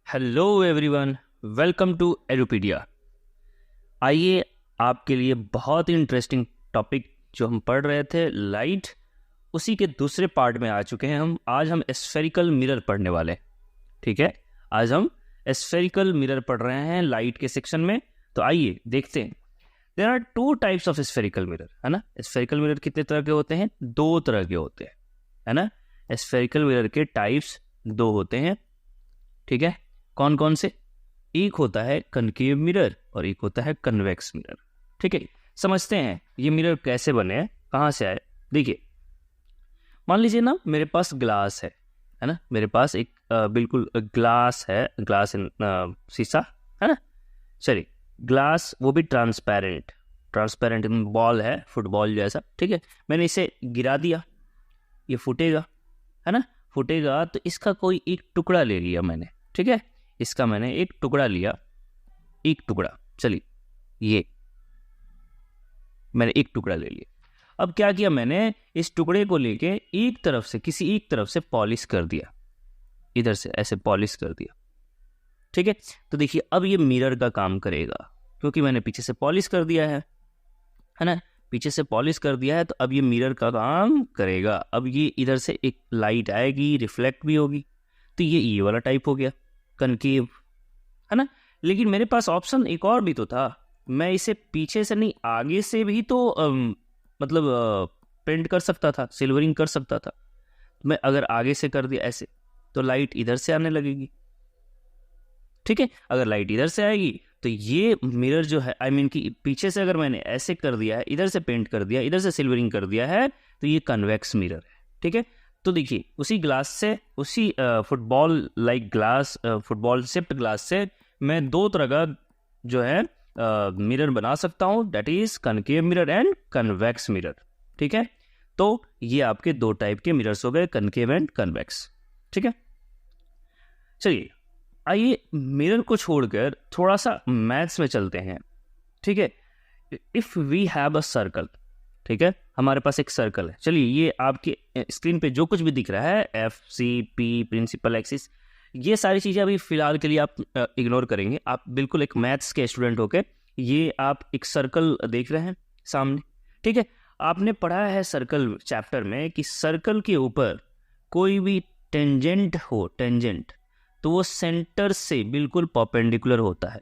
Hello everyone, welcome to Edupedia. आइए आपके लिए बहुत ही इंटरेस्टिंग टॉपिक जो हम पढ़ रहे थे लाइट, उसी के दूसरे पार्ट में आ चुके हैं हम। आज हम स्फेरिकल मिरर पढ़ने वाले हैं। ठीक है, आज हम स्फेरिकल मिरर पढ़ रहे हैं लाइट के सेक्शन में। तो आइए देखते हैं। There are two types of spherical mirror, है ना। स्फेरिकल मिरर कितने तरह के होते हैं? दो तरह के होते हैं, है ना। स्फेरिकल मिरर के टाइप्स दो होते हैं। ठीक है, कौन कौन से? एक होता है कनकेव मिरर और एक होता है कन्वेक्स मिरर। ठीक है, समझते हैं ये मिरर कैसे बने हैं, कहाँ से आए। देखिए, मान लीजिए ना मेरे पास ग्लास है ना। मेरे पास एक बिल्कुल ग्लास है, ग्लास शीशा, है ना। चलिए, ग्लास वो भी ट्रांसपेरेंट बॉल है, फुटबॉल जैसा। ठीक है, मैंने इसे गिरा दिया, ये फूटेगा, है ना। फूटेगा तो इसका कोई एक टुकड़ा ले लिया मैंने। ठीक है, इसका मैंने एक टुकड़ा लिया, एक टुकड़ा। चलिए, ये मैंने एक टुकड़ा ले लिया। अब क्या किया मैंने, इस टुकड़े को लेके एक तरफ से, किसी एक तरफ से पॉलिश कर दिया, इधर से ऐसे पॉलिश कर दिया। ठीक है, तो देखिए अब ये मिरर का काम करेगा, क्योंकि मैंने पीछे से पॉलिश कर दिया है ना। पीछे से पॉलिश कर दिया है तो अब ये मिरर का काम करेगा। अब ये इधर से एक लाइट आएगी, रिफ्लेक्ट भी होगी। तो ये वाला टाइप हो गया, कनकेव, है ना। लेकिन मेरे पास ऑप्शन एक और भी तो था। मैं इसे पीछे से नहीं, आगे से भी तो पेंट कर सकता था, सिल्वरिंग कर सकता था। मैं अगर आगे से कर दिया ऐसे, तो लाइट इधर से आने लगेगी। ठीक है, अगर लाइट इधर से आएगी तो ये मिरर जो है, आई मीन कि पीछे से अगर मैंने ऐसे कर दिया है, इधर से पेंट कर दिया, इधर से सिल्वरिंग कर दिया है, तो ये कन्वेक्स मिरर है। ठीक है, तो देखिए उसी ग्लास से, उसी football like glass, football shift glass से मैं दो तरह का जो है मिरर बना सकता हूँ, that is concave mirror and convex mirror. ठीक है, तो ये आपके दो टाइप के मिरर्स हो गए, कनकेव एंड कन्वेक्स। ठीक है, चलिए आइए मिरर को छोड़कर थोड़ा सा मैथ्स में चलते हैं। ठीक है, if we have a circle, ठीक है, हमारे पास एक सर्कल है। चलिए, ये आपके स्क्रीन पे जो कुछ भी दिख रहा है, F C P, principal axis, ये सारी चीज़ें अभी फिलहाल के लिए आप इग्नोर करेंगे। आप बिल्कुल एक मैथ्स के स्टूडेंट होके ये आप एक सर्कल देख रहे हैं सामने। ठीक है, आपने पढ़ा है सर्कल चैप्टर में कि सर्कल के ऊपर कोई भी टेंजेंट हो, टेंजेंट, तो वो सेंटर से बिल्कुल परपेंडिकुलर होता है।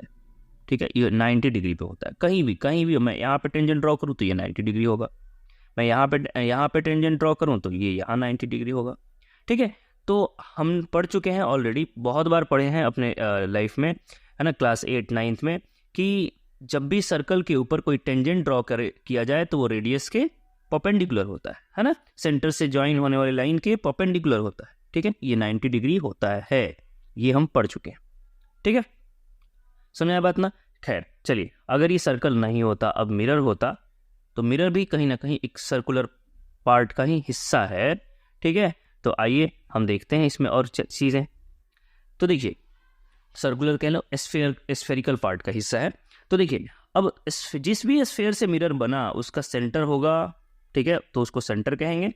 ठीक है, ये 90 डिग्री पे होता है। कहीं भी मैं यहाँ पे टेंजेंट ड्रॉ करूँ तो ये 90 डिग्री होगा, मैं यहाँ पे टेंजेंट ड्रॉ करूँ तो ये यहाँ 90 डिग्री होगा। ठीक है, तो हम पढ़ चुके हैं ऑलरेडी, बहुत बार पढ़े हैं अपने लाइफ में, है ना, क्लास 8 9th में, कि जब भी सर्कल के ऊपर कोई टेंजेंट ड्रॉ किया जाए तो वो रेडियस के परपेंडिकुलर होता है ना, सेंटर से ज्वाइन होने वाली लाइन के परपेंडिकुलर होता है। ठीक है, ये 90 डिग्री होता है, ये हम पढ़ चुके हैं। ठीक है, सुनिए बात ना। खैर चलिए, अगर ये सर्कल नहीं होता, अब मिरर होता, तो मिरर भी कहीं ना कहीं एक सर्कुलर पार्ट का ही हिस्सा है। ठीक है, तो आइए हम देखते हैं इसमें और चीज़ें। तो देखिए, सर्कुलर कह लो, स्फेरिकल पार्ट का हिस्सा है। तो देखिए, अब जिस भी स्फेयर से मिरर बना उसका सेंटर होगा। ठीक है, तो उसको सेंटर कहेंगे।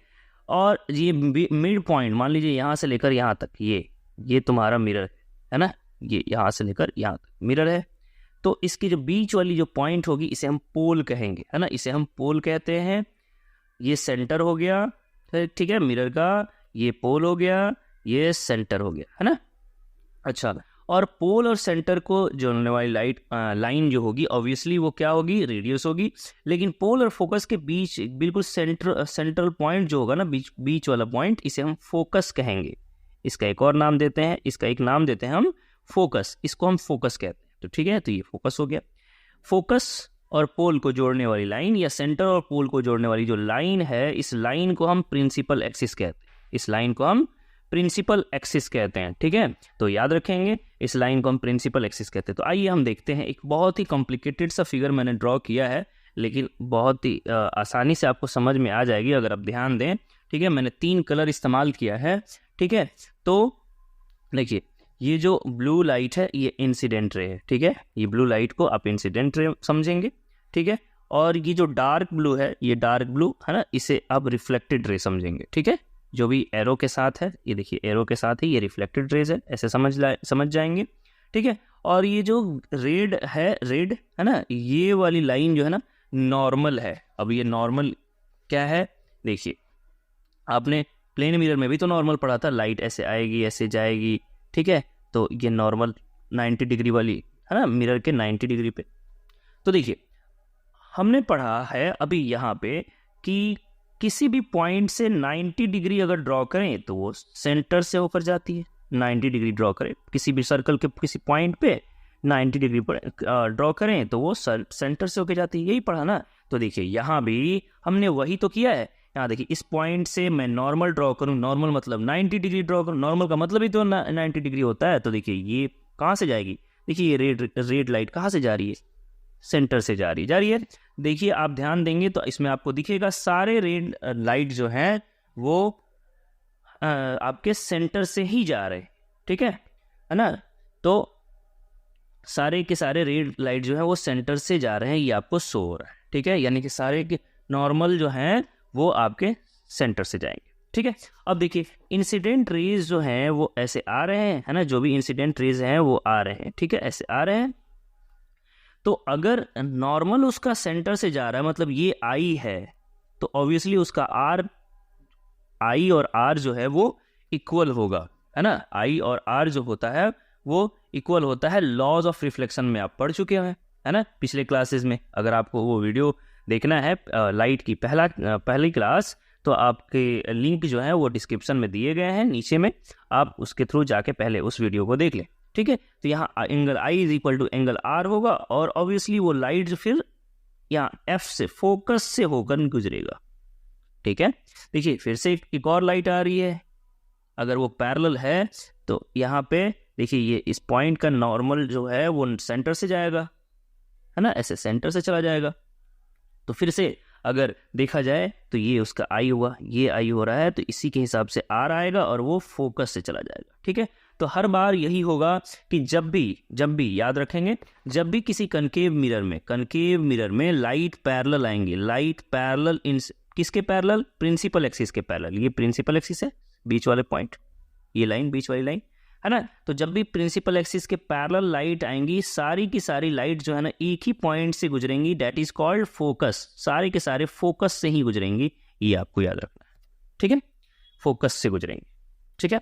और ये मिड पॉइंट, मान लीजिए यहाँ से लेकर यहाँ तक, ये तुम्हारा मिरर है ना, ये यहाँ से लेकर यहाँ तक मिरर है। तो इसकी जो बीच वाली जो पॉइंट होगी, इसे हम पोल कहेंगे, है ना, इसे हम पोल कहते हैं। ये सेंटर हो गया, ठीक है, मिरर का ये पोल हो गया, ये सेंटर हो गया, है ना। अच्छा, और पोल और सेंटर को जोड़ने वाली लाइन जो होगी, ऑब्वियसली वो क्या होगी, रेडियस होगी। लेकिन पोल और फोकस के बीच बिल्कुल सेंट्रल पॉइंट जो होगा ना, बीच वाला पॉइंट, इसे हम फोकस कहेंगे। इसका एक और नाम देते हैं, इसका एक नाम देते हैं हम फोकस, इसको हम फोकस कहते हैं। तो ठीक है, तो ये फोकस हो गया। फोकस और पोल को जोड़ने वाली लाइन, या सेंटर और पोल को जोड़ने वाली जो लाइन है, इस लाइन को हम प्रिंसिपल एक्सिस कहते हैं। इस लाइन को हम प्रिंसिपल एक्सिस कहते हैं। ठीक है, तो याद रखेंगे, इस लाइन को हम प्रिंसिपल एक्सिस कहते हैं। तो आइए हम देखते हैं, एक बहुत ही कॉम्प्लिकेटेड सा फिगर मैंने ड्रॉ किया है, लेकिन बहुत ही आसानी से आपको समझ में आ जाएगी अगर आप ध्यान दें। ठीक है, मैंने 3 कलर इस्तेमाल किया है। ठीक है, तो देखिए, ये जो ब्लू लाइट है ये इंसिडेंट रे है। ठीक है, ये ब्लू लाइट को आप इंसिडेंट रे समझेंगे। ठीक है, और ये जो डार्क ब्लू है, ये डार्क ब्लू है ना, इसे आप रिफ्लेक्टेड रे समझेंगे। ठीक है, जो भी एरो के साथ है, ये देखिए एरो के साथ ही ये रिफ्लेक्टेड रेज है, ऐसे समझ जाएंगे। ठीक है। और ये जो रेड है ना, ये वाली लाइन जो है ना नॉर्मल है। अब ये नॉर्मल क्या है, देखिए आपने प्लेन मिरर में भी तो नॉर्मल पढ़ा था, लाइट ऐसे आएगी ऐसे जाएगी, ठीक है। तो ये नॉर्मल 90 डिग्री वाली है ना, मिरर के 90 डिग्री पे। तो देखिए हमने पढ़ा है अभी यहाँ पे कि किसी भी पॉइंट से 90 डिग्री अगर ड्रॉ करें तो वो सेंटर से होकर जाती है। 90 डिग्री ड्रॉ करें किसी भी सर्कल के किसी पॉइंट पे 90 डिग्री पर ड्रॉ करें तो वो सेंटर से होकर जाती है, यही पढ़ा ना। तो देखिए यहाँ भी हमने वही तो किया है। यहाँ देखिए इस पॉइंट से मैं नॉर्मल ड्रॉ करूँ, नॉर्मल मतलब 90 डिग्री ड्रॉ करूँ, नॉर्मल का मतलब ही तो 90 डिग्री होता है। तो देखिए ये कहाँ से जाएगी, देखिए ये रेड लाइट कहाँ से जा रही है, सेंटर से जा रही है। देखिए आप ध्यान देंगे तो इसमें आपको दिखेगा सारे रेड लाइट जो हैं वो आपके सेंटर से ही जा रहे हैं, ठीक है ना। तो सारे के सारे रेड लाइट जो है वो सेंटर से जा रहे हैं, ये आपको शो हो रहा है, ठीक है। यानी कि सारे के नॉर्मल जो हैं वो आपके सेंटर से जाएंगे, ठीक है। अब देखिए इंसिडेंट रेज जो हैं वो ऐसे आ रहे हैं, है ना, जो भी इंसिडेंट रेज हैं वो आ रहे हैं, ठीक है, ऐसे आ रहे हैं। तो अगर नॉर्मल उसका सेंटर से जा रहा है, मतलब ये आई है, तो ऑब्वियसली उसका आर, आई और आर जो है वो इक्वल होगा, है ना। आई और आर जो होता है वो इक्वल होता है। लॉज ऑफ रिफ्लेक्शन में आप पढ़ चुके हैं, है ना, पिछले क्लासेस में। अगर आपको वो वीडियो देखना है लाइट की पहली क्लास, तो आपके लिंक जो है वो डिस्क्रिप्शन में दिए गए हैं नीचे में, आप उसके थ्रू जाके पहले उस वीडियो को देख लें, ठीक है। तो यहाँ angle I is equal to angle R होगा, और ऑब्वियसली वो लाइट जो फिर यहाँ एफ से फोकस से होकर गुजरेगा, ठीक है। देखिए फिर से एक और लाइट आ रही है, अगर वो पैरेलल है तो यहाँ पे देखिए ये इस पॉइंट का नॉर्मल जो है वो सेंटर से जाएगा, है ना, ऐसे सेंटर से चला जाएगा। तो फिर से अगर देखा जाए तो ये उसका आई हुआ, ये आई हो रहा है, तो इसी के हिसाब से आर आएगा और वो फोकस से चला जाएगा, ठीक है। तो हर बार यही होगा कि जब भी याद रखेंगे, जब भी किसी कनकेव मिरर में लाइट पैरेलल आएंगे, लाइट पैरेलल इन किसके पैरेलल, प्रिंसिपल एक्सिस के पैरेलल। ये प्रिंसिपल एक्सिस है, बीच वाले पॉइंट, ये लाइन बीच वाली लाइन, है ना। तो जब भी प्रिंसिपल एक्सिस के पैरेलल लाइट आएंगी, सारी की सारी लाइट जो है ना एक ही पॉइंट से गुजरेंगी, दैट इज कॉल्ड फोकस। सारे के सारे फोकस से ही गुजरेंगी, ये आपको याद रखना है, ठीक है, फोकस से गुजरेंगे, ठीक है।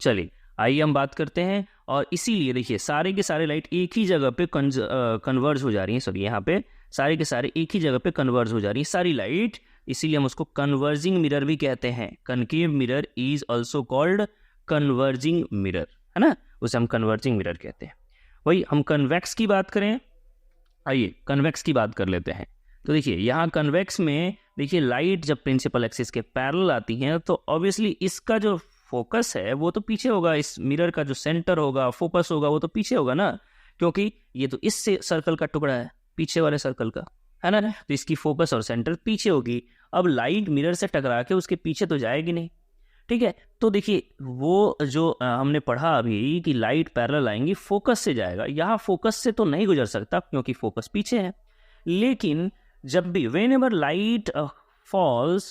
चलिए आइए हम बात करते हैं। और इसीलिए देखिए सारे के सारे लाइट एक ही जगह पे कन्वर्ज हो जा रही हैं, सॉरी यहाँ पे सारे के सारे एक ही जगह पे कन्वर्ज हो जा रही हैं सारी लाइट, इसीलिए हम उसको कन्वर्जिंग मिरर भी कहते हैं। Concave mirror is also called converging mirror, है ना, उसे हम कन्वर्जिंग मिरर कहते हैं। वही हम कन्वेक्स की बात करें, आइए कन्वेक्स की बात कर लेते हैं। तो देखिए यहाँ कन्वेक्स में देखिए लाइट जब प्रिंसिपल एक्सिस के पैरेलल आती हैं तो ऑब्वियसली इसका जो फोकस है वो तो पीछे होगा, इस मिरर का जो सेंटर होगा, फोकस होगा, वो तो पीछे होगा ना, क्योंकि ये तो इस सर्कल का टुकड़ा है, पीछे वाले सर्कल का, है ना, तो इसकी फोकस और सेंटर पीछे होगी। अब लाइट मिरर से टकरा के उसके पीछे तो जाएगी नहीं, ठीक है। तो देखिए वो जो हमने पढ़ा अभी कि लाइट पैरेलल आएंगी, फोकस से जाएगा, यहाँ फोकस से तो नहीं गुजर सकता क्योंकि फोकस पीछे है। लेकिन जब भी whenever light falls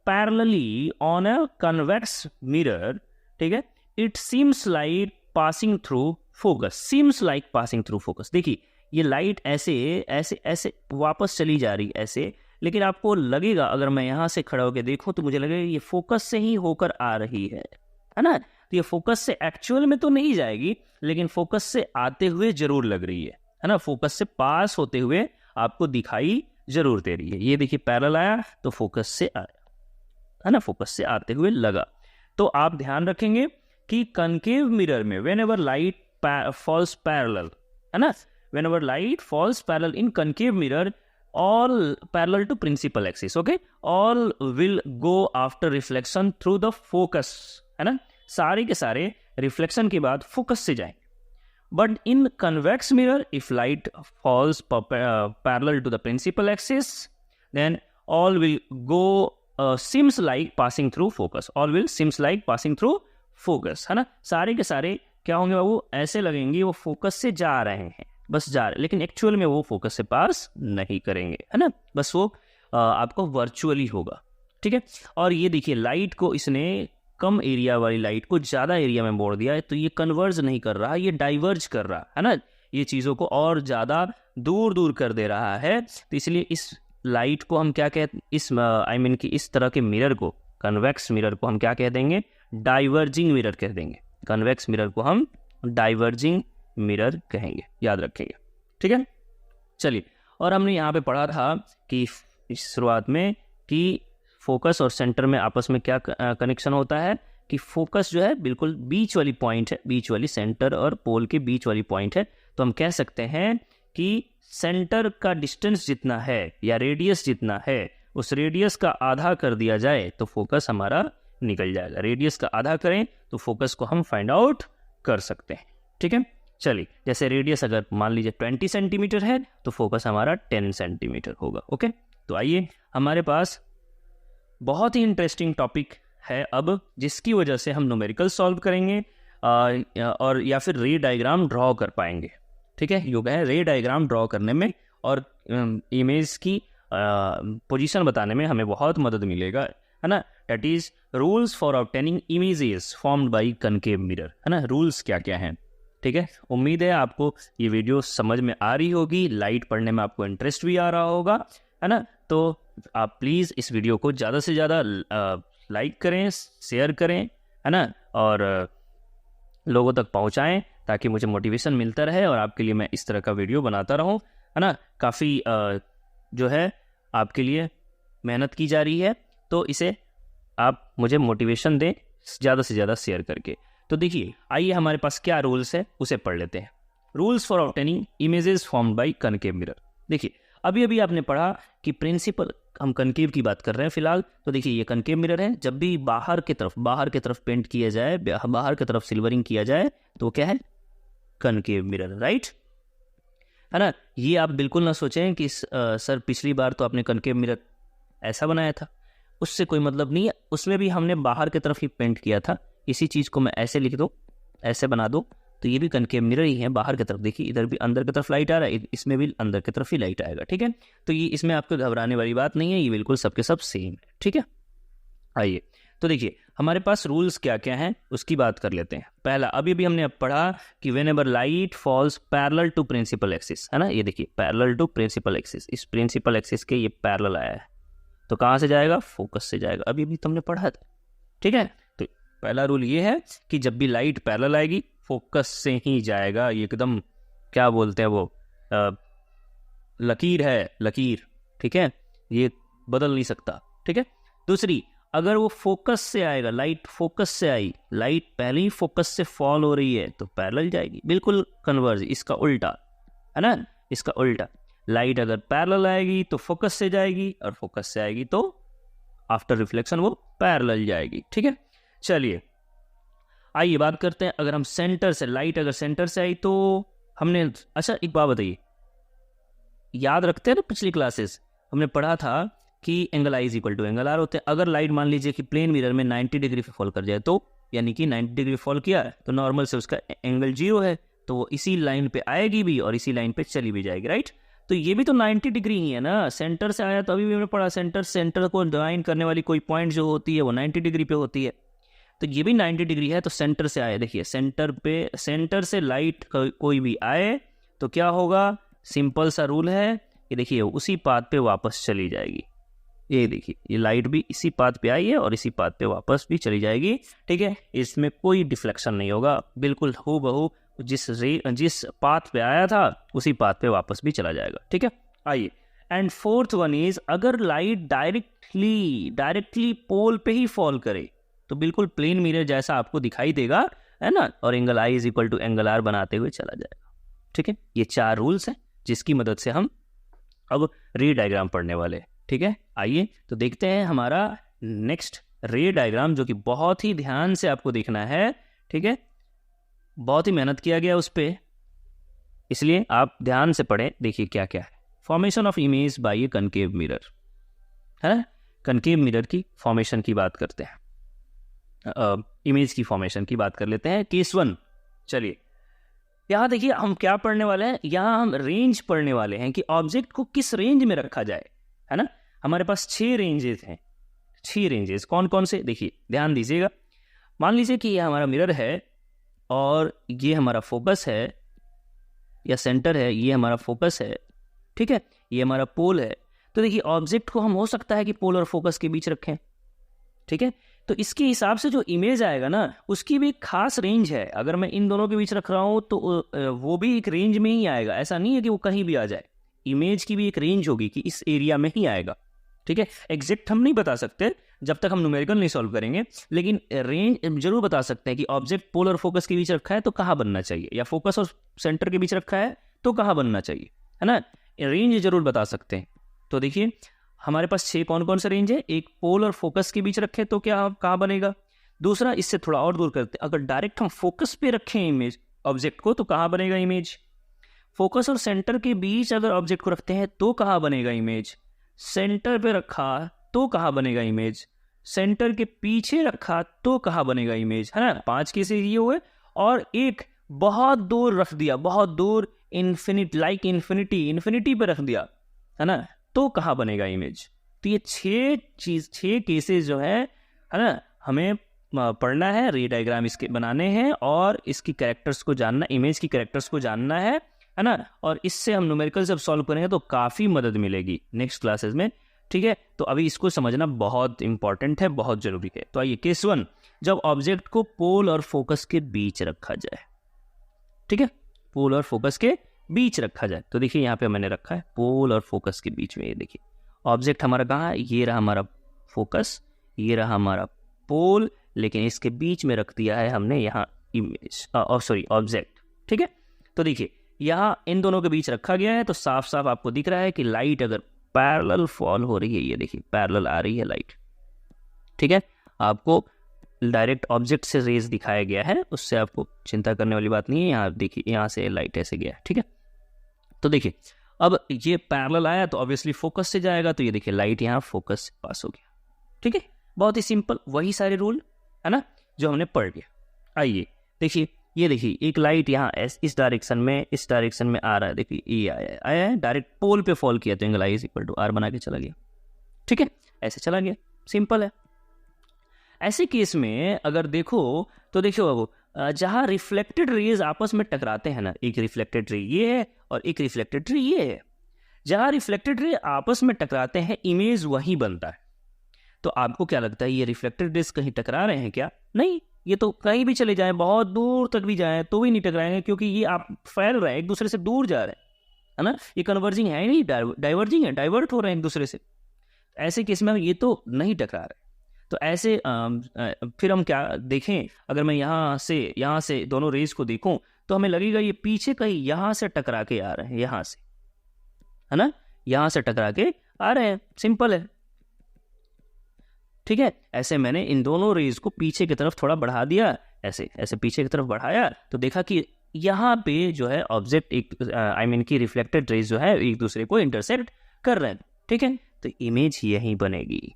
parallelly on a convex mirror, ठीक है, it seems like passing through focus, seems like passing through focus। देखिए ये लाइट ऐसे ऐसे ऐसे वापस चली जा रही ऐसे, लेकिन आपको लगेगा अगर मैं यहाँ से खड़ा होकर देखूं तो मुझे लगेगा ये फोकस से ही होकर आ रही है ना। तो ये फोकस से एक्चुअल में तो नहीं जाएगी, लेकिन फोकस से आते हुए जरूर लग रही है ना, फोकस से पास होते हुए आपको दिखाई जरूर दे रही है। ये देखिए पैरेलल आया तो फोकस से आया, है ना, फोकस से आते हुए लगा। तो आप ध्यान रखेंगे कि कनकेव मिरर में whenever light falls parallel, है ना, whenever light falls parallel in concave mirror, all parallel to principal axis, okay, all will go after reflection through the focus, है ना, सारे के सारे रिफ्लेक्शन के बाद फोकस से जाएंगे। But in convex mirror, if light falls parallel to the principal axis, then all will go seems like passing through focus. All will seems like passing through focus, है ना। सारे के सारे क्या होंगे बाबू, ऐसे लगेंगे वो फोकस से जा रहे हैं, बस जा रहे, लेकिन एक्चुअल में वो फोकस से पास नहीं करेंगे, है ना, बस वो आपको वर्चुअली होगा, ठीक है। और ये देखिए लाइट को इसने कम एरिया वाली लाइट को ज़्यादा एरिया में मोड़ दिया है, तो ये कन्वर्ज नहीं कर रहा, ये डाइवर्ज कर रहा है ना, ये चीज़ों को और ज़्यादा दूर दूर कर दे रहा है। तो इसलिए इस लाइट को हम क्या कहते, इस कि इस तरह के मिरर को, कन्वेक्स मिरर को हम क्या कह देंगे, डाइवर्जिंग मिरर कह देंगे। कन्वेक्स मिरर को हम डाइवर्जिंग मिरर कहेंगे, याद रखेंगे, ठीक है। चलिए, और हमने यहाँ पे पढ़ा था कि शुरुआत में कि फोकस और सेंटर में आपस में क्या कनेक्शन होता है, कि फोकस जो है बिल्कुल बीच वाली पॉइंट है, बीच वाली सेंटर और पोल के बीच वाली पॉइंट है। तो हम कह सकते हैं कि सेंटर का डिस्टेंस जितना है या रेडियस जितना है, उस रेडियस का आधा कर दिया जाए तो फोकस हमारा निकल जाएगा। रेडियस का आधा करें तो फोकस को हम फाइंड आउट कर सकते हैं, ठीक है। चलिए, जैसे रेडियस अगर मान लीजिए 20 सेंटीमीटर है तो फोकस हमारा 10 सेंटीमीटर होगा, ओके। तो आइए, हमारे पास बहुत ही इंटरेस्टिंग टॉपिक है अब, जिसकी वजह से हम न्यूमेरिकल सॉल्व करेंगे और या फिर रे डायग्राम ड्रॉ कर पाएंगे, ठीक है। योग है रे डायग्राम ड्रॉ करने में और इमेज की पोजीशन बताने में हमें बहुत मदद मिलेगा, है ना। That is rules for obtaining images formed by concave mirror, है ना। रूल्स क्या क्या हैं, ठीक है। उम्मीद है आपको ये वीडियो समझ में आ रही होगी, लाइट पढ़ने में आपको इंटरेस्ट भी आ रहा होगा, है ना। तो आप प्लीज़ इस वीडियो को ज़्यादा से ज़्यादा लाइक करें, शेयर करें, है ना, और लोगों तक पहुंचाएं ताकि मुझे मोटिवेशन मिलता रहे और आपके लिए मैं इस तरह का वीडियो बनाता रहूं, है ना। काफ़ी जो है आपके लिए मेहनत की जा रही है, तो इसे आप मुझे मोटिवेशन दें ज़्यादा से ज़्यादा शेयर करके। तो देखिए, आइए हमारे पास क्या रूल्स है उसे पढ़ लेते हैं। Rules for obtaining images formed by concave mirror. देखिए, अभी अभी आपने पढ़ा कि प्रिंसिपल, हम कनकेव की बात कर रहे हैं फिलहाल। तो देखिए, ये कनकेव मिरर है। जब भी बाहर की तरफ पेंट किया जाए, बाहर की तरफ सिल्वरिंग किया जाए, तो क्या है, कनकेव मिरर, राइट, है ना। ये आप बिल्कुल ना सोचें कि सर पिछली बार तो आपने कनकेव मिरर ऐसा बनाया था, उससे कोई मतलब नहीं है, उसमें भी हमने बाहर की तरफ ही पेंट किया था। इसी चीज़ को मैं ऐसे लिख दूँ, ऐसे बना दूँ, तो ये भी कनकेव मिरर ही है। बाहर की तरफ देखिए, इधर भी अंदर की तरफ लाइट आ रहा है, इसमें भी अंदर की तरफ ही लाइट आएगा, ठीक है। तो ये इसमें आपको घबराने वाली बात नहीं है, ये बिल्कुल सबके सब सेम है, ठीक है। आइए, तो देखिए हमारे पास रूल्स क्या क्या हैं उसकी बात कर लेते हैं। पहला, अभी भी हमने अब पढ़ा कि whenever light falls parallel to principal axis, है ना। ये देखिए, पैरेलल टू प्रिंसिपल एक्सिस, इस प्रिंसिपल एक्सिस के ये पैरेलल आया है, तो कहाँ से जाएगा, फोकस से जाएगा। अभी भी तुमने पढ़ा था, ठीक है। तो पहला रूल ये है कि जब भी लाइट पैरेलल आएगी फोकस से ही जाएगा। ये एकदम क्या बोलते हैं वो, लकीर है, लकीर, ठीक है, ये बदल नहीं सकता, ठीक है। दूसरी, अगर वो फोकस से आएगा, लाइट फोकस से आई, लाइट पहले ही फोकस से फॉल हो रही है तो पैरेलल जाएगी, बिल्कुल कन्वर्ज, इसका उल्टा, है ना, इसका उल्टा। लाइट अगर पैरेलल आएगी तो फोकस से जाएगी, और फोकस से आएगी तो आफ्टर रिफ्लेक्शन वो पैरेलल जाएगी, ठीक है। चलिए, आइए बात करते हैं, अगर हम सेंटर से, लाइट अगर सेंटर से आई तो हमने, अच्छा एक बात बताइए, याद रखते हैं ना पिछली क्लासेस हमने पढ़ा था कि angle I is equal to angle R होते हैं। अगर लाइट मान लीजिए कि प्लेन मिरर में 90 डिग्री पे फॉल कर जाए, तो यानी कि 90 डिग्री फॉल किया है तो नॉर्मल से उसका एंगल 0 है, तो वो इसी लाइन पे आएगी भी और इसी लाइन पे चली भी जाएगी, राइट। तो ये भी तो 90 डिग्री ही है ना, सेंटर से आया। तो अभी भी हमने पढ़ा, सेंटर को डिवाइन करने वाली कोई पॉइंट जो होती है वो 90 डिग्री पे होती है, तो ये भी 90 डिग्री है। तो सेंटर से आए, देखिए सेंटर से लाइट कोई भी आए तो क्या होगा, सिंपल सा रूल है, ये देखिए उसी पाथ पे वापस चली जाएगी। ये देखिए, ये लाइट भी इसी पाथ पे आई है और इसी पाथ पे वापस भी चली जाएगी, ठीक है। इसमें कोई डिफ्लेक्शन नहीं होगा, बिल्कुल हूबहू जिस पाथ पे आया था उसी पाथ पे वापस भी चला जाएगा, ठीक है। आइए, एंड फोर्थ वन इज, अगर लाइट डायरेक्टली पोल पे ही फॉल करे तो बिल्कुल प्लेन मिरर जैसा आपको दिखाई देगा, है ना, और angle I is equal to angle R बनाते हुए चला जाएगा, ठीक है। ये 4 रूल्स हैं जिसकी मदद से हम अब रे डायग्राम पढ़ने वाले हैं, ठीक है। आइए तो देखते हैं हमारा नेक्स्ट रे डायग्राम, जो कि बहुत ही ध्यान से आपको देखना है, ठीक है। बहुत ही मेहनत किया गया उस पर, इसलिए आप ध्यान से पढ़ें। देखिए क्या क्या है, formation of image by A concave mirror, है ना। कनकेव मिरर की फॉर्मेशन की बात करते हैं, इमेज की फॉर्मेशन की बात कर लेते हैं। केस 1, चलिए यहाँ देखिए हम क्या पढ़ने वाले हैं, यहाँ हम रेंज पढ़ने वाले हैं कि ऑब्जेक्ट को किस रेंज में रखा जाए, है ना। हमारे पास 6 रेंजेस हैं, 6 रेंजेस, कौन कौन से, देखिए ध्यान दीजिएगा। मान लीजिए कि ये हमारा मिरर है और ये हमारा फोकस है या सेंटर है, ये हमारा फोकस है, ठीक है, ये हमारा पोल है। तो देखिए ऑब्जेक्ट को हम हो सकता है कि पोल और फोकस के बीच रखें, ठीक है। तो इसके हिसाब से जो इमेज आएगा ना उसकी भी एक खास रेंज है। अगर मैं इन दोनों के बीच रख रहा हूं तो वो भी एक रेंज में ही आएगा, ऐसा नहीं है कि वो कहीं भी आ जाए। इमेज की भी एक रेंज होगी कि इस एरिया में ही आएगा, ठीक है। एग्जैक्ट हम नहीं बता सकते जब तक हम न्यूमेरिकल नहीं सॉल्व करेंगे, लेकिन रेंज जरूर बता सकते हैं कि ऑब्जेक्ट पोल और फोकस के बीच रखा है तो कहाँ बनना चाहिए, या फोकस और सेंटर के बीच रखा है तो कहाँ बनना चाहिए, है ना। रेंज जरूर बता सकते हैं। तो देखिए हमारे पास 6 कौन कौन सा रेंज है। एक, पोल और फोकस के बीच रखे तो क्या कहाँ बनेगा। दूसरा, इससे थोड़ा और दूर करते हैं, अगर डायरेक्ट हम फोकस पे रखें इमेज ऑब्जेक्ट को तो कहाँ बनेगा इमेज। फोकस और सेंटर के बीच अगर ऑब्जेक्ट को रखते हैं तो कहाँ बनेगा इमेज। सेंटर पे रखा तो कहाँ बनेगा इमेज। सेंटर के पीछे रखा तो कहाँ बनेगा इमेज, है ना। 5 केसेस ये हुए। और एक बहुत दूर रख दिया, बहुत दूर, इन्फिनिटी पे रख दिया, है ना, तो कहाँ बनेगा इमेज। तो ये 6 केसेस जो है ना, हमें पढ़ना है, रे डायग्राम इसके बनाने हैं और इसकी कैरेक्टर्स को जानना, इमेज की कैरेक्टर्स को जानना है ना। और इससे हम न्यूमेरिकल जब सॉल्व करेंगे तो काफ़ी मदद मिलेगी नेक्स्ट क्लासेस में, ठीक है। तो अभी इसको समझना बहुत इंपॉर्टेंट है, बहुत जरूरी है। तो आइए केस 1, जब ऑब्जेक्ट को पोल और फोकस के बीच रखा जाए, ठीक है, पोल और फोकस के बीच रखा जाए। तो देखिए यहाँ पे मैंने रखा है पोल और फोकस के बीच में। ये देखिए ऑब्जेक्ट हमारा कहाँ है, ये रहा हमारा फोकस, ये रहा हमारा पोल, लेकिन इसके बीच में रख दिया है हमने यहाँ इमेज, ऑब्जेक्ट, ठीक है। तो देखिए यहाँ इन दोनों के बीच रखा गया है तो साफ साफ आपको दिख रहा है कि लाइट अगर पैरेलल फॉल हो रही है, ये देखिए पैरेलल आ रही है लाइट, ठीक है। आपको डायरेक्ट ऑब्जेक्ट से रेज दिखाया गया है, उससे आपको चिंता करने वाली बात नहीं है। यहाँ देखिए यहाँ से लाइट ऐसे गया है, ठीक है। तो देखिए अब ये पैरेलल आया तो ऑब्वियसली फोकस से जाएगा, तो ये देखिए लाइट यहाँ फोकस से पास हो गया, ठीक है। बहुत ही सिंपल, वही सारे रूल है ना जो हमने पढ़ लिया। आइए देखिए, ये देखिए एक लाइट यहाँ इस डायरेक्शन में आ रहा है, देखिए ये आया है डायरेक्ट पोल पे फॉल किया तो angle I is equal to R बना के चला गया, ठीक है, ऐसे चला गया, सिंपल है। ऐसे केस में अगर देखो तो देखो अब जहाँ रिफ्लेक्टेड रेज आपस में टकराते हैं ना, एक रिफ्लेक्टेड रे ये है और एक रिफ्लेक्टेड रे ये है, जहाँ रिफ्लेक्टेड रे आपस में टकराते हैं इमेज वहीं बनता है। तो आपको क्या लगता है ये रिफ्लेक्टेड रेज कहीं टकरा रहे हैं क्या? नहीं, ये तो कहीं भी चले जाएं, बहुत दूर तक भी जाएं तो भी नहीं टकराएंगे, क्योंकि ये आप फैल रहे हैं, एक दूसरे से दूर जा रहे हैं, है ना। ये कन्वर्जिंग है नहीं, डाइवर्जिंग है, डाइवर्ट हो रहे हैं एक दूसरे से। ऐसे केस में ये तो नहीं टकरा रहे। तो ऐसे फिर हम क्या देखें, अगर मैं यहाँ से दोनों रेज को देखूं तो हमें लगेगा ये पीछे कहीं यहाँ से टकरा के आ रहे हैं, यहाँ से, है ना, यहाँ से टकरा के आ रहे हैं, सिंपल है, ठीक है। ऐसे मैंने इन दोनों रेज को पीछे की तरफ थोड़ा बढ़ा दिया, ऐसे ऐसे पीछे की तरफ बढ़ाया तो देखा कि यहाँ पे जो है ऑब्जेक्ट एक की रिफ्लेक्टेड रेज जो है एक दूसरे को इंटरसेक्ट कर रहे हैं, ठीक है। तो इमेज यहीं बनेगी,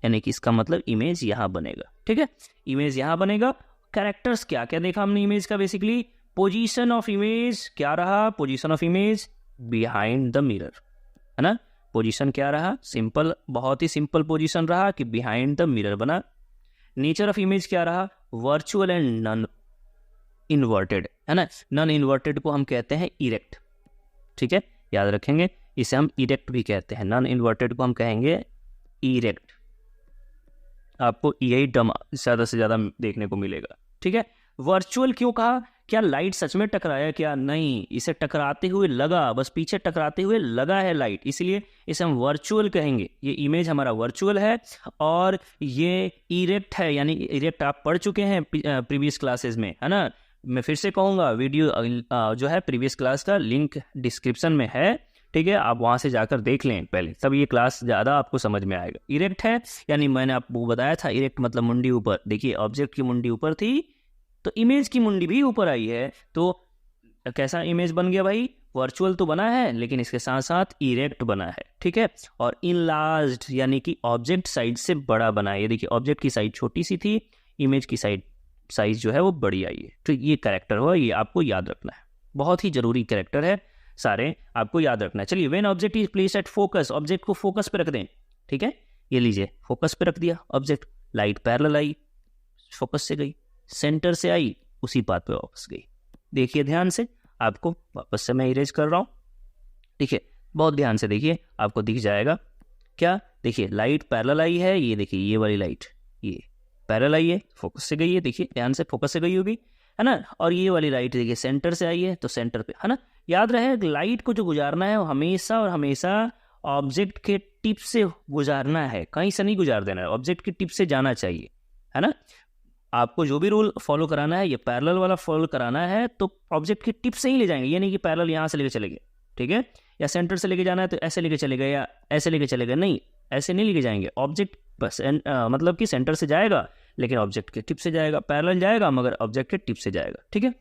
यानी कि इसका मतलब इमेज यहाँ बनेगा, ठीक है, इमेज यहाँ बनेगा। कैरेक्टर्स क्या क्या देखा हमने इमेज का, बेसिकली पोजीशन ऑफ इमेज क्या रहा, position of image behind the mirror, है ना। पोजीशन क्या रहा, सिंपल, बहुत ही सिंपल पोजीशन रहा कि बिहाइंड द मिरर बना। नेचर ऑफ इमेज क्या रहा, वर्चुअल एंड नॉन इन्वर्टेड, है ना। नॉन इन्वर्टेड को हम कहते हैं इरेक्ट, ठीक है, याद रखेंगे, इसे हम इरेक्ट भी कहते हैं। नॉन इन्वर्टेड को हम कहेंगे इरेक्ट। आपको यही टर्म ज़्यादा से ज़्यादा देखने को मिलेगा, ठीक है। वर्चुअल क्यों कहा, क्या लाइट सच में टकराया क्या? नहीं, इसे टकराते हुए लगा, बस पीछे टकराते हुए लगा है लाइट, इसलिए इसे हम वर्चुअल कहेंगे। ये इमेज हमारा वर्चुअल है और ये इरेक्ट है, यानी इरेक्ट आप पढ़ चुके हैं प्रीवियस क्लासेस में, है ना। मैं फिर से कहूँगा, वीडियो जो है प्रीवियस क्लास का लिंक डिस्क्रिप्शन में है, ठीक है, आप वहाँ से जाकर देख लें पहले, तब ये क्लास ज़्यादा आपको समझ में आएगा। इरेक्ट है यानी मैंने आपको बताया था, इरेक्ट मतलब मुंडी ऊपर, देखिए ऑब्जेक्ट की मुंडी ऊपर थी तो इमेज की मुंडी भी ऊपर आई है, तो कैसा इमेज बन गया भाई, वर्चुअल तो बना है लेकिन इसके साथ साथ इरेक्ट बना है, ठीक है। और इनलार्ज्ड यानी कि ऑब्जेक्ट साइज से बड़ा बना है। ये देखिए ऑब्जेक्ट की साइज छोटी सी थी, इमेज की साइज जो है वो बड़ी आई है। तो ये कैरेक्टर हुआ, ये आपको याद रखना है, बहुत ही जरूरी कैरेक्टर है, सारे आपको याद रखना है। चलिए, when object is placed at focus, object को फोकस पे रख दें, ठीक है, ये लीजिए फोकस पे रख दिया ऑब्जेक्ट, लाइट पैरेलल आई, फोकस से गई, सेंटर से आई, उसी पाथ पे वापस गई। देखिए ध्यान से, आपको वापस से मैं इरेज कर रहा हूँ, ठीक है, बहुत ध्यान से देखिए, आपको दिख जाएगा क्या, देखिए लाइट पैरेलल आई है, ये देखिए ये वाली लाइट ये पैरेलल आई है, फोकस से गई है, देखिए ध्यान से फोकस से गई होगी, है ना, और ये वाली लाइट देखिए सेंटर से आई है तो सेंटर पे, है ना। याद रहे लाइट को जो गुजारना है वो हमेशा और हमेशा ऑब्जेक्ट के टिप से गुजारना है, कहीं से नहीं गुजार देना है, ऑब्जेक्ट के टिप से जाना चाहिए, है ना। आपको जो भी रूल फॉलो कराना है, ये पैरेलल वाला फॉलो कराना है तो ऑब्जेक्ट की टिप से ही ले जाएंगे, ये नहीं कि पैरेलल यहाँ से लेके चले गए, ठीक है, या सेंटर से लेके जाना है तो ऐसे लेके चले गए या ऐसे लेके चले गए, नहीं, ऐसे नहीं लेके जाएंगे। ऑब्जेक्ट बस मतलब कि सेंटर से जाएगा लेकिन ऑब्जेक्ट के टिप से जाएगा, पैरेलल जाएगा मगर ऑब्जेक्ट के टिप से जाएगा, ठीक है।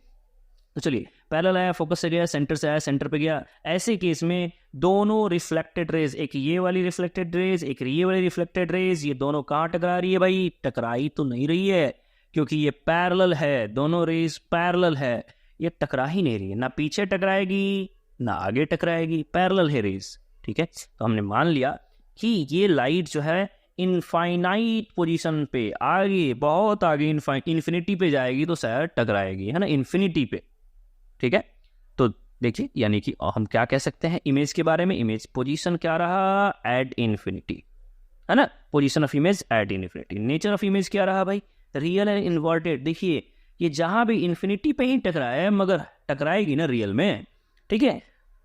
तो चलिए, पैरेलल आया, फोकस से गया, सेंटर से आया, सेंटर पे गया, ऐसे केस में दोनों रिफ्लेक्टेड रेज, एक ये वाली रिफ्लेक्टेड रेज, एक ये वाली रिफ्लेक्टेड रेज, ये दोनों कहाँ टकरा रही है भाई, टकराई तो नहीं रही है क्योंकि ये पैरेलल है, दोनों रेज पैरेलल है, ये टकरा ही नहीं रही है, ना पीछे टकराएगी ना आगे टकराएगी, पैरेलल है रेज, ठीक है। तो हमने मान लिया कि ये लाइट जो है इनफाइनाइट पोजीशन पे, आगे बहुत आगे इन्फिनिटी पे जाएगी तो शायद टकराएगी, है ना, इन्फिनिटी पे, ठीक है। तो देखिए, यानी कि हम क्या कह सकते हैं इमेज के बारे में, इमेज पोजीशन क्या रहा, एट इन्फिनिटी, है ना, position of image at infinity. Nature of image क्या रहा भाई, रियल एंड इन्वर्टेड। देखिए ये जहां भी इन्फिनिटी पे ही टकराए मगर टकराएगी ना रियल में, ठीक है,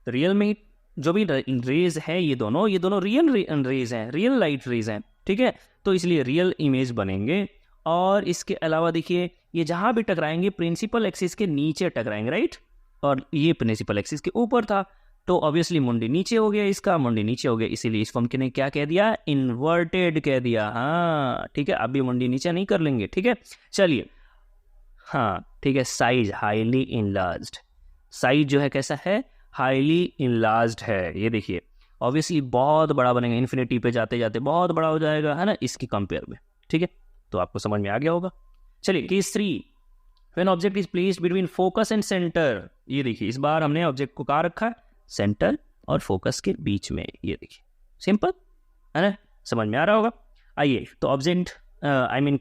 रियल में ही जो भी रेज है ये दोनों रियल रेज हैं, रियल लाइट रेज हैं, ठीक है, तो इसलिए रियल इमेज बनेंगे। और इसके अलावा देखिए ये जहां भी टकराएंगे प्रिंसिपल एक्सिस के नीचे टकराएंगे, राइट, और ये प्रिंसिपल एक्सिस के ऊपर था तो ऑब्वियसली मुंडी नीचे हो गया, इसका मुंडी नीचे हो गया, इसीलिए इसको हम ने क्या कह दिया, इन्वर्टेड कह दिया, हाँ ठीक है, अभी मुंडी नीचे नहीं कर लेंगे, ठीक है। चलिए, हाँ ठीक है, साइज हाईली इनलार्ज्ड, साइज जो है कैसा है, हाईली इनलार्ज्ड है, ये देखिए ऑब्वियसली बहुत बड़ा बनेगा, इन्फिनिटी पे जाते जाते बहुत बड़ा हो जाएगा, है ना, इसकी कंपेयर में, ठीक है, तो आपको समझ में आ गया होगा। चलिए case 3, when object is placed between focus and centre, ये देखिए इस बार हमने ऑब्जेक्ट को कहाँ रखा है, सेंटर और फोकस के बीच में, ये देखिए सिंपल, है ना, समझ में आ रहा होगा। आइए, तो ऑब्जेक्ट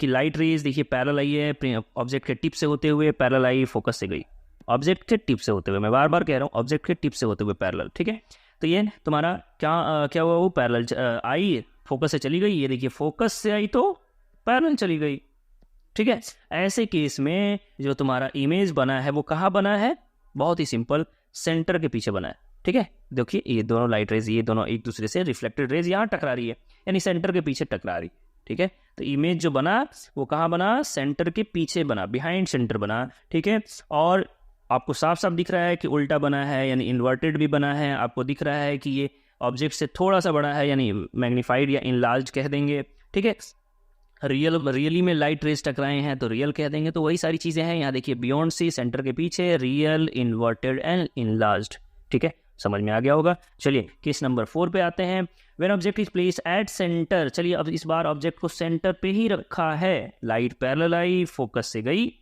की लाइट रेज देखिए पैरेलल आई है, ऑब्जेक्ट के टिप से होते हुए पैरेलल आई, फोकस से गई, ऑब्जेक्ट के टिप से होते हुए, मैं बार बार कह रहा हूँ ऑब्जेक्ट के टिप से होते हुए पैरेलल, ठीक है। तो ये तुम्हारा क्या हुआ, वो पैरेलल आई, फोकस से चली गई, ये देखिए फोकस से आई तो पैरेलल चली गई, ठीक है। ऐसे केस में जो तुम्हारा इमेज बना है वो कहाँ बना है, बहुत ही सिंपल, सेंटर के पीछे बना है, ठीक है। देखिए ये दोनों लाइट रेज, ये दोनों एक दूसरे से रिफ्लेक्टेड रेज यहाँ टकरा रही है, यानी सेंटर के पीछे टकरा रही, ठीक है। तो इमेज जो बना वो कहाँ बना, सेंटर के पीछे बना, बिहाइंड सेंटर बना, ठीक है। और आपको साफ साफ दिख रहा है कि उल्टा बना है, यानी इन्वर्टेड भी बना है, आपको दिख रहा है कि ये ऑब्जेक्ट से थोड़ा सा बड़ा है, यानी मैग्नीफाइड या इनलार्ज कह देंगे, ठीक है। रियली में लाइट रेज टकराए हैं तो रियल कह देंगे, तो वही सारी चीजें हैं यहाँ देखिए, बियॉन्ड सी, सेंटर के पीछे, रियल, इन्वर्टेड एंड इनलार्ज्ड, ठीक है, समझ में आ गया होगा। चलिए केस नंबर 4 पे आते हैं, when object is placed at centre, चलिए अब इस बार ऑब्जेक्ट को सेंटर पे ही रखा है, लाइट पैरेलल आई, फोकस से गई,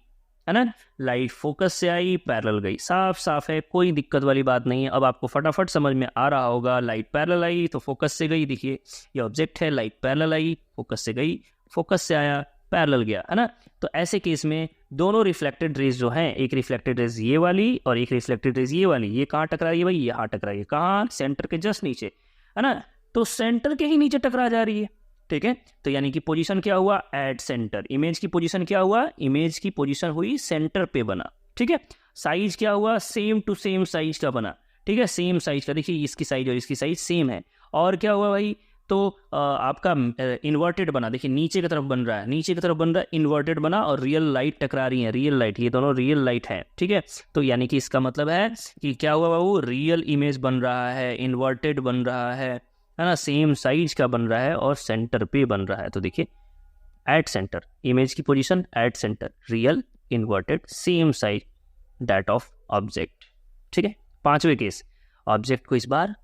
है ना, लाइट फोकस से आई, पैरेलल गई, साफ साफ है, कोई दिक्कत वाली बात नहीं है। अब आपको फटाफट समझ में आ रहा होगा, लाइट पैरेलल आई तो फोकस से गई, देखिए ये ऑब्जेक्ट है, लाइट पैरेलल आई, फोकस से गई, फोकस से आया, पैरेलल गया, है ना। तो ऐसे केस में दोनों रिफ्लेक्टेड रेज जो हैं, एक रिफ्लेक्टेड रेज ये वाली और एक रिफ्लेक्टेड रेज ये वाली, ये कहाँ टकरा रही है भाई, यहाँ टकरा रही है, कहाँ, सेंटर के जस्ट नीचे, है ना, तो सेंटर के ही नीचे टकरा जा रही है, ठीक है। तो यानी कि पोजीशन क्या हुआ, एट सेंटर, इमेज की पोजीशन क्या हुआ, इमेज की पोजीशन हुई सेंटर पे बना, ठीक है। साइज क्या हुआ, सेम टू सेम साइज का बना, ठीक है, सेम साइज का, देखिए इसकी साइज और इसकी साइज सेम है। और क्या हुआ भाई, तो आपका इन्वर्टेड बना, देखिए नीचे की तरफ बन रहा है, नीचे की तरफ बन रहा है, इन्वर्टेड बना, और रियल लाइट टकरा रही है, रियल लाइट, ये दोनों रियल लाइट है, ठीक है। तो यानी कि इसका मतलब है कि क्या हुआ बाबू, रियल इमेज बन रहा है, इन्वर्टेड बन रहा है ना, सेम साइज का बन रहा है और सेंटर पे बन रहा है। तो देखिए एट सेंटर, इमेज की position at centre, real, inverted, same size that of object, ठीक है। 5वें केस, ऑब्जेक्ट को इस बार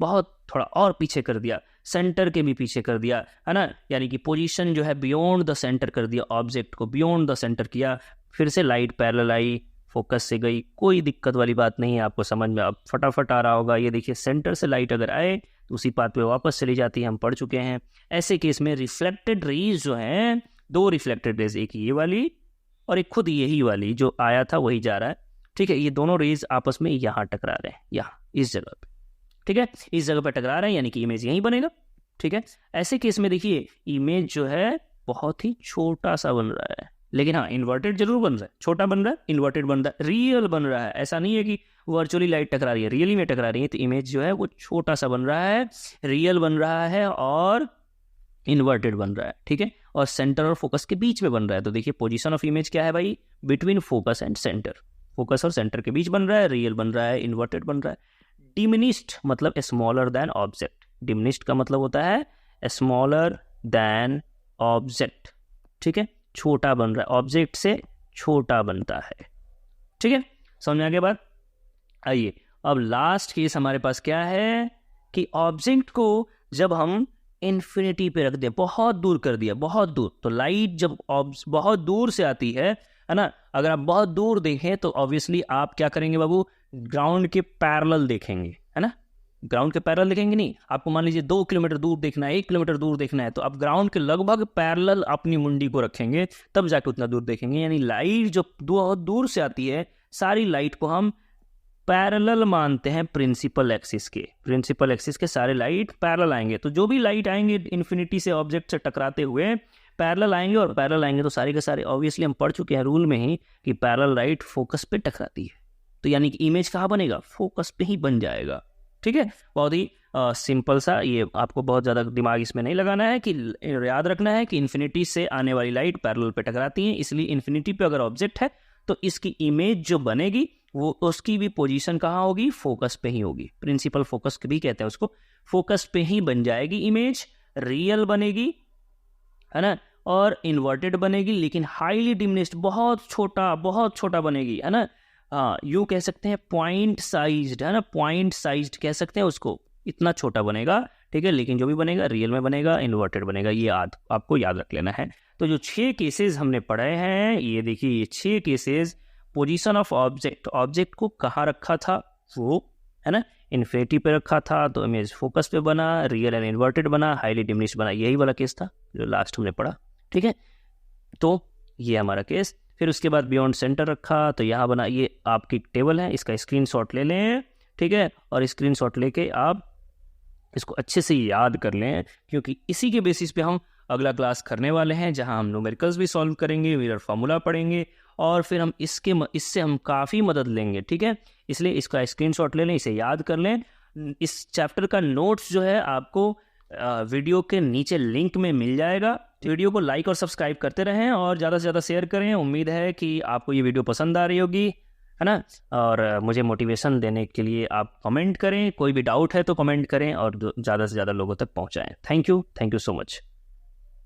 बहुत थोड़ा और पीछे कर दिया, सेंटर के भी पीछे कर दिया, है ना, यानी कि पोजीशन जो है बियॉन्ड द सेंटर कर दिया, ऑब्जेक्ट को बियॉन्ड द सेंटर किया, फिर से लाइट पैरेलल आई, फोकस से गई, कोई दिक्कत वाली बात नहीं है, आपको समझ में अब फटाफट आ रहा होगा। ये देखिए सेंटर से लाइट अगर आए तो उसी पाथ पे वापस चली जाती है, हम पढ़ चुके हैं। ऐसे केस में रिफ्लेक्टेड रेज जो हैं दो रिफ्लेक्टेड रेज, एक ये वाली और एक खुद यही वाली जो आया था वही जा रहा है, ठीक है। ये दोनों रेज आपस में यहाँ टकरा रहे हैं, यहाँ इस जगह पे, ठीक है, इस जगह पे टकरा रहे हैं, यानी कि इमेज यहीं बनेगा, ठीक है। ऐसे केस में देखिए इमेज जो है बहुत ही छोटा सा बन रहा है, लेकिन हाँ इन्वर्टेड जरूर बन रहा है, छोटा बन रहा है, इन्वर्टेड बन रहा है, रियल बन रहा है। ऐसा नहीं है कि वर्चुअली लाइट टकरा रही है, रियली में टकरा रही है, तो इमेज जो है वो छोटा सा बन रहा है, रियल बन रहा है और इन्वर्टेड बन रहा है, ठीक है। और सेंटर और फोकस के बीच में बन रहा है। तो देखिए पोजीशन ऑफ इमेज क्या है भाई, between focus and centre, focus और सेंटर के बीच बन रहा है, रियल बन रहा है, इन्वर्टेड बन रहा है। डिमिनिश्ड मतलब स्मॉलर देन ऑब्जेक्ट, डिमिनिश्ड का मतलब होता है स्मॉलर देन ऑब्जेक्ट, ठीक है, छोटा बन रहा है, ऑब्जेक्ट से छोटा बनता है, ठीक है। समझ में आ गया बात। आइए अब लास्ट केस हमारे पास क्या है कि ऑब्जेक्ट को जब हम इन्फिनिटी पे रख दें, बहुत दूर कर दिया, बहुत दूर, तो लाइट जब बहुत दूर से आती है ना, अगर आप बहुत दूर देखें तो ऑब्वियसली आप क्या करेंगे बाबू, ग्राउंड के पैरेलल देखेंगे, है ना, ग्राउंड के पैरेलल देखेंगे नहीं। आपको मान लीजिए 2 किलोमीटर दूर देखना है, 1 किलोमीटर दूर देखना है, तो आप ग्राउंड के लगभग पैरेलल अपनी मुंडी को रखेंगे, तब जाके उतना दूर देखेंगे। यानी लाइट जो बहुत दूर से आती है, सारी लाइट को हम पैरेलल मानते हैं प्रिंसिपल एक्सिस के, प्रिंसिपल एक्सिस के सारे लाइट पैरेलल आएंगे। तो जो भी लाइट आएंगे इन्फिनिटी से ऑब्जेक्ट से टकराते हुए पैरेलल आएंगे, और पैरेलल आएंगे तो सारे के सारे ऑब्वियसली हम पढ़ चुके हैं रूल में ही कि पैरेलल लाइट फोकस पे टकराती है, तो यानी कि इमेज कहाँ बनेगा, फोकस पे ही बन जाएगा, ठीक है। बहुत ही सिंपल सा, ये आपको बहुत ज़्यादा दिमाग इसमें नहीं लगाना है, कि याद रखना है कि इन्फिनिटी से आने वाली लाइट पैरेलल पे टकराती है, इसलिए इन्फिनिटी पे अगर ऑब्जेक्ट है तो इसकी इमेज जो बनेगी वो उसकी भी पोजीशन कहाँ होगी, फोकस पे ही होगी। प्रिंसिपल फोकस भी कहते हैं उसको, फोकस पे ही बन जाएगी इमेज, रियल बनेगी, है ना, और इन्वर्टेड बनेगी, लेकिन हाईली डिमिनिश्ड, बहुत छोटा बनेगी, है ना। हाँ यूँ कह सकते हैं पॉइंट साइज्ड, है ना, पॉइंट साइज्ड कह सकते हैं उसको, इतना छोटा बनेगा, ठीक है। लेकिन जो भी बनेगा रियल में बनेगा, इन्वर्टेड बनेगा, ये आपको याद रख लेना है। तो जो 6 केसेस हमने पढ़े हैं, ये देखिए ये 6 cases, position of object, object को कहाँ रखा था वो, है ना, इन्फिनिटी पे रखा था तो इमेज फोकस पे बना, रियल एंड इन्वर्टेड बना, हाईली डिमिनिश्ड बना, यही वाला केस था जो लास्ट हमने पढ़ा, ठीक है। तो ये हमारा केस। फिर उसके बाद बियॉन्ड सेंटर रखा तो यहाँ बना, ये आपकी टेबल है, इसका स्क्रीनशॉट ले लें, ठीक है, और स्क्रीनशॉट लेके आप इसको अच्छे से याद कर लें, क्योंकि इसी के बेसिस पे हम अगला क्लास करने वाले हैं, जहां हम न्यूमेरिकल्स भी सॉल्व करेंगे, मिरर फार्मूला पढ़ेंगे, और फिर हम इससे हम काफ़ी मदद लेंगे, ठीक है। इसलिए इसका स्क्रीनशॉट ले लें, इसे याद कर लें। इस चैप्टर का नोट्स जो है आपको वीडियो के नीचे लिंक में मिल जाएगा। वीडियो को लाइक और सब्सक्राइब करते रहें और ज़्यादा से ज़्यादा शेयर करें। उम्मीद है कि आपको ये वीडियो पसंद आ रही होगी, है ना, और मुझे मोटिवेशन देने के लिए आप कमेंट करें, कोई भी डाउट है तो कमेंट करें और ज़्यादा से ज़्यादा लोगों तक पहुँचाएँ। Thank you so much.